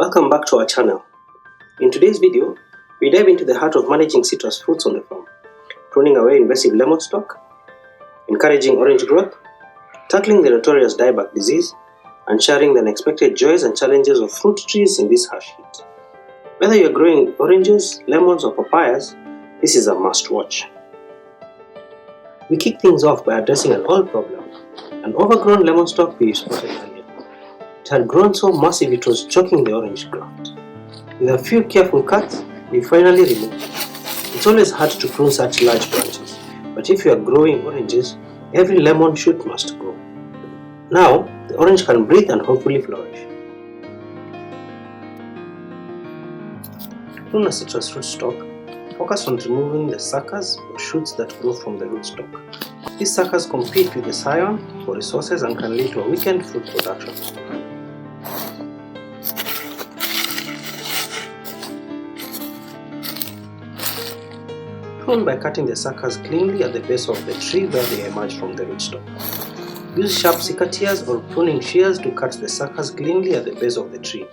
Welcome back to our channel. In today's video, we dive into the heart of managing citrus fruits on the farm, pruning away invasive lemon stalk, encouraging orange growth, tackling the notorious dieback disease, and sharing the unexpected joys and challenges of fruit trees in this harsh heat. Whether you're growing oranges, lemons, or papayas, this is a must-watch. We kick things off by addressing an old problem, an overgrown lemon stalk we spotted earlier. It had grown so massive it was choking the orange graft. With a few careful cuts, we finally removed it. It's always hard to prune such large branches, but if you are growing oranges, every lemon shoot must go. Now, the orange can breathe and hopefully flourish. To prune a citrus fruit stalk, focus on removing the suckers or shoots that grow from the rootstock. These suckers compete with the scion for resources and can lead to a weakened fruit production. Prune by cutting the suckers cleanly at the base of the tree where they emerge from the rootstock. Use sharp secateurs or pruning shears to cut the suckers cleanly at the base of the tree.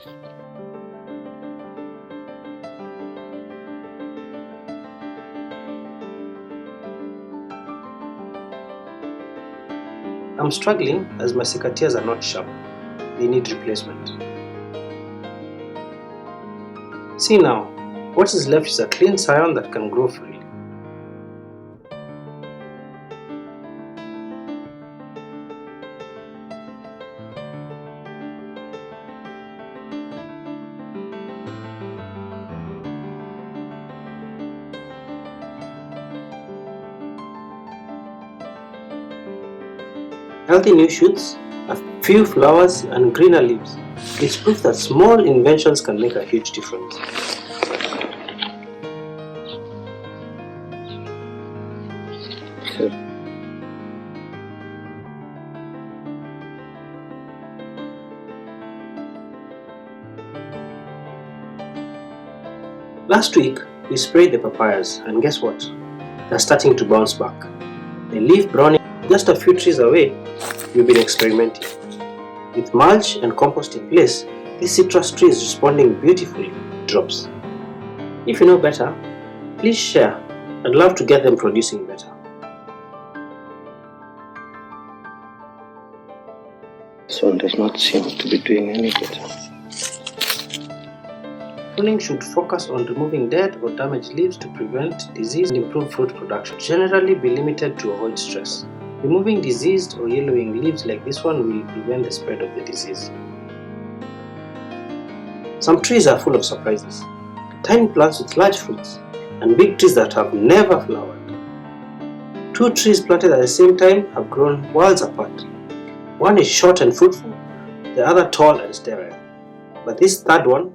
I'm struggling as my secateurs are not sharp. They need replacement. See now, what is left is a clean scion that can grow freely. Healthy new shoots, a few flowers and greener leaves. It's proof that small inventions can make a huge difference. Last week, we sprayed the papayas and guess what? They're starting to bounce back. They leaf browning. Just a few trees away, we've been experimenting. With mulch and compost in place, this citrus tree is responding beautifully to drops. If you know better, please share. I'd love to get them producing better. This one does not seem to be doing any better. Pruning should focus on removing dead or damaged leaves to prevent disease and improve fruit production. Generally be limited to avoid stress. Removing diseased or yellowing leaves like this one will prevent the spread of the disease. Some trees are full of surprises. Tiny plants with large fruits and big trees that have never flowered. Two trees planted at the same time have grown worlds apart. One is short and fruitful, the other tall and sterile. But this third one,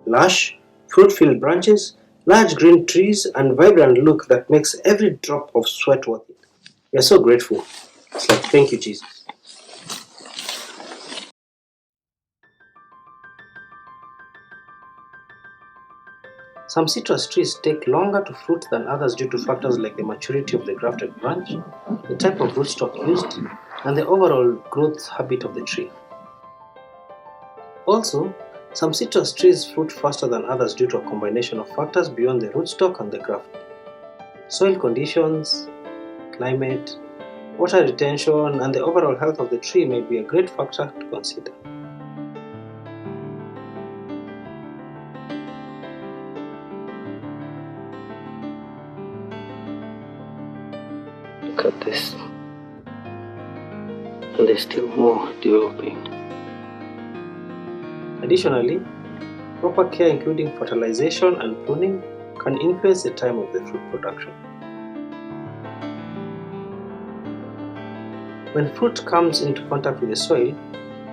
lush, fruit-filled branches, large green trees and vibrant look that makes every drop of sweat worth it. We are so grateful. It's like, thank you, Jesus. Some citrus trees take longer to fruit than others due to factors like the maturity of the grafted branch, the type of rootstock used, and the overall growth habit of the tree. Also, some citrus trees fruit faster than others due to a combination of factors beyond the rootstock and the graft. Soil conditions, climate, water retention, and the overall health of the tree may be a great factor to consider. Look at this. And there's still more developing. Additionally, proper care including fertilization and pruning can influence the time of the fruit production. When fruit comes into contact with the soil,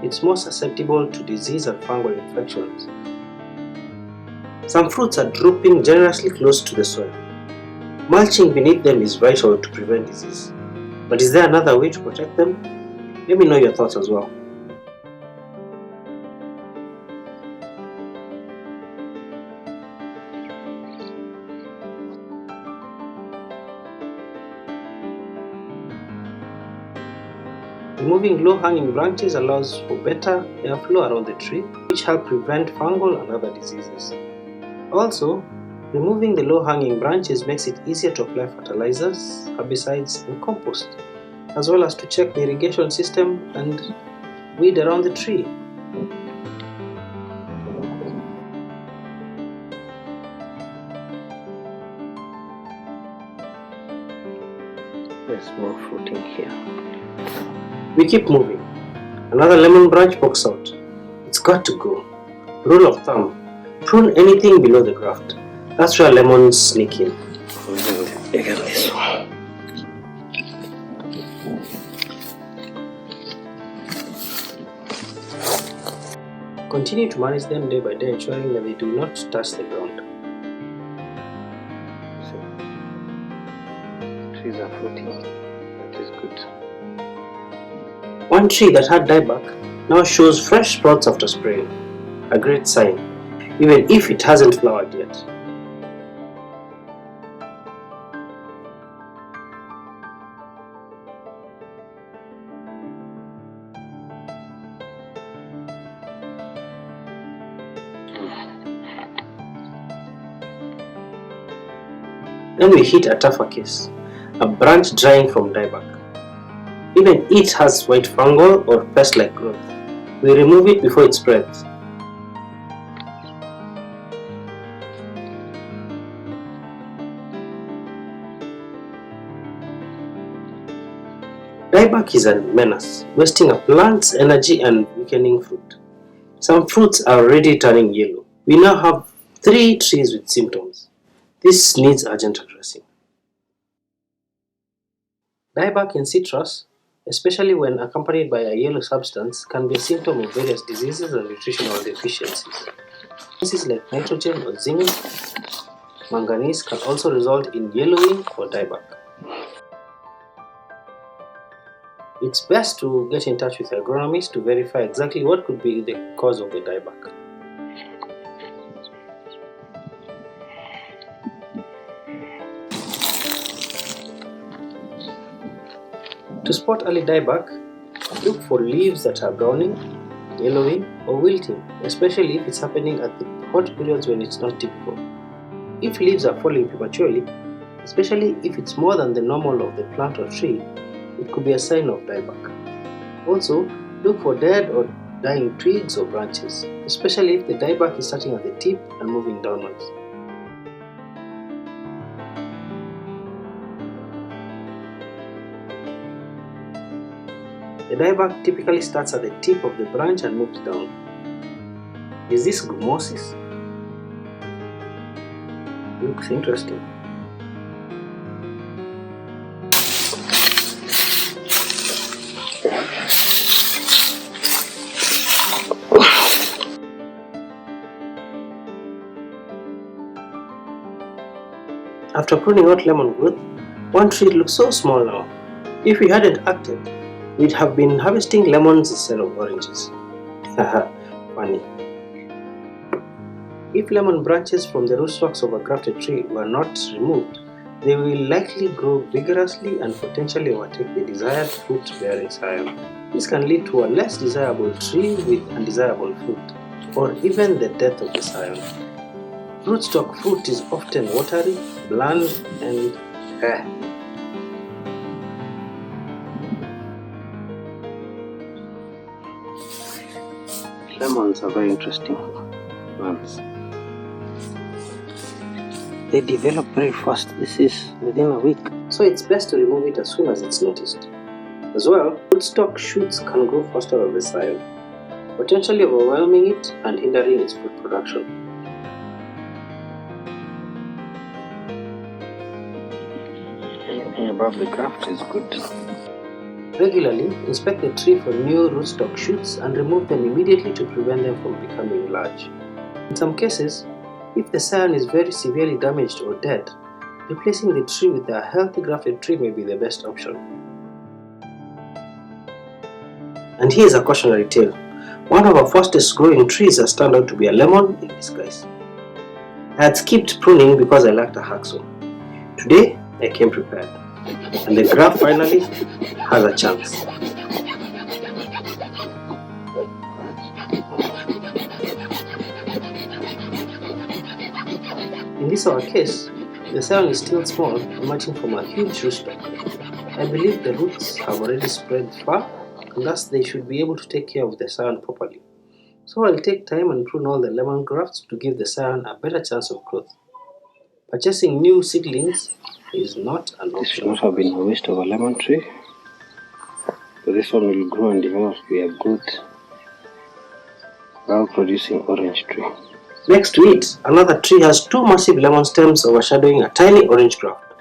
it's more susceptible to disease and fungal infections. Some fruits are drooping generously close to the soil. Mulching beneath them is vital to prevent disease. But is there another way to protect them? Let me know your thoughts as well. Removing low-hanging branches allows for better airflow around the tree which help prevent fungal and other diseases. Also, removing the low-hanging branches makes it easier to apply fertilizers, herbicides, and compost, as well as to check the irrigation system and weed around the tree. There's more fruiting here. We keep moving. Another lemon branch pokes out. It's got to go. Rule of thumb: prune anything below the graft. That's where lemons sneak in. Bigger this one. Continue to manage them day by day, ensuring that they do not touch the ground. Trees are fruiting. That is good. One tree that had dieback now shows fresh sprouts after spraying. A great sign, even if it hasn't flowered yet. Then we hit a tougher case, a branch drying from dieback. Even it has white fungal or pest-like growth. We remove it before it spreads. Dieback is a menace, wasting a plant's energy and weakening fruit. Some fruits are already turning yellow. We now have 3 trees with symptoms. This needs urgent addressing. Dieback in citrus, especially when accompanied by a yellow substance, can be a symptom of various diseases and nutritional deficiencies. Diseases like nitrogen or zinc, manganese can also result in yellowing or dieback. It's best to get in touch with an agronomist to verify exactly what could be the cause of the dieback. To spot early dieback, look for leaves that are browning, yellowing, or wilting, especially if it's happening at the hot periods when it's not typical. If leaves are falling prematurely, especially if it's more than the normal of the plant or tree, it could be a sign of dieback. Also, look for dead or dying twigs or branches, especially if the dieback is starting at the tip and moving downwards. The dieback typically starts at the tip of the branch and moves down. Is this gummosis? Looks interesting. After pruning out lemon growth, one tree looks so small now. If we hadn't acted, we'd have been harvesting lemons instead of oranges. Haha, funny. If lemon branches from the rootstocks of a grafted tree were not removed, they will likely grow vigorously and potentially overtake the desired fruit-bearing scion. This can lead to a less desirable tree with undesirable fruit, or even the death of the scion. Rootstock fruit is often watery, bland, and Lemons are very interesting plants. They develop very fast. This is within a week. So it's best to remove it as soon as it's noticed. As well, rootstock shoots can grow faster than the scion, potentially overwhelming it and hindering its fruit production. Anything above the graft is good. Regularly, inspect the tree for new rootstock shoots and remove them immediately to prevent them from becoming large. In some cases, if the scion is very severely damaged or dead, replacing the tree with a healthy grafted tree may be the best option. And here's a cautionary tale. One of our fastest growing trees has turned out to be a lemon in disguise. I had skipped pruning because I lacked a hacksaw. Today, I came prepared, and the graft finally has a chance. In this our case, the soil is still small, emerging from a huge rootstock. I believe the roots have already spread far, and thus they should be able to take care of the scion properly. So I'll take time and prune all the lemon grafts to give the scion a better chance of growth. Purchasing new seedlings is not an This should option. not have been a waste of a lemon tree. But this one will grow and develop to be a good, well-producing orange tree. Next to it, another tree has two massive lemon stems overshadowing a tiny orange graft.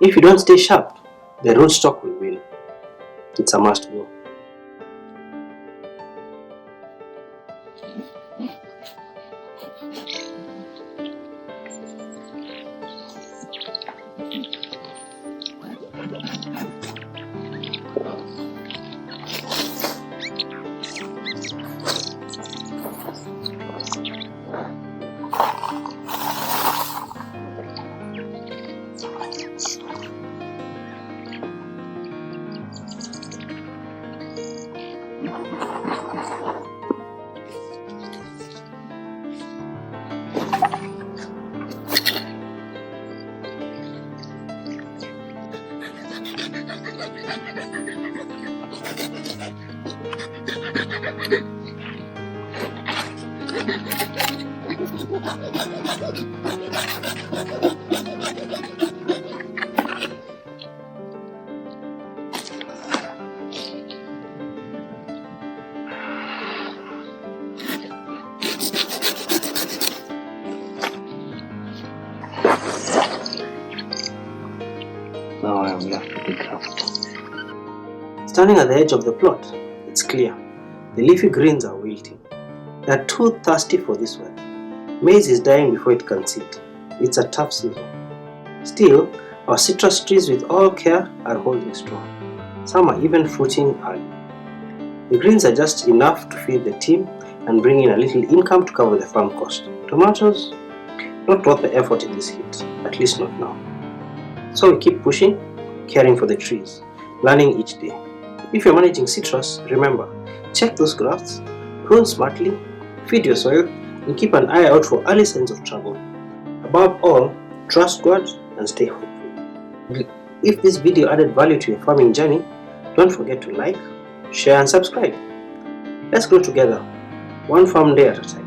If you don't stay sharp, the rootstock will win. It's a must go. Now I am left with the graft. Standing at the edge of the plot, it's clear. The leafy greens are wilting. They are too thirsty for this weather. Maize is dying before it can seed. It's a tough season. Still, our citrus trees with all care are holding strong. Some are even fruiting early. The greens are just enough to feed the team and bring in a little income to cover the farm cost. Tomatoes, not worth the effort in this heat, at least not now. So we keep pushing, caring for the trees, learning each day. If you're managing citrus, remember, check those grafts, prune smartly, feed your soil, and keep an eye out for early signs of trouble. Above all, trust God and stay hopeful. If this video added value to your farming journey, don't forget to like, share and subscribe. Let's grow together, one farm day at a time.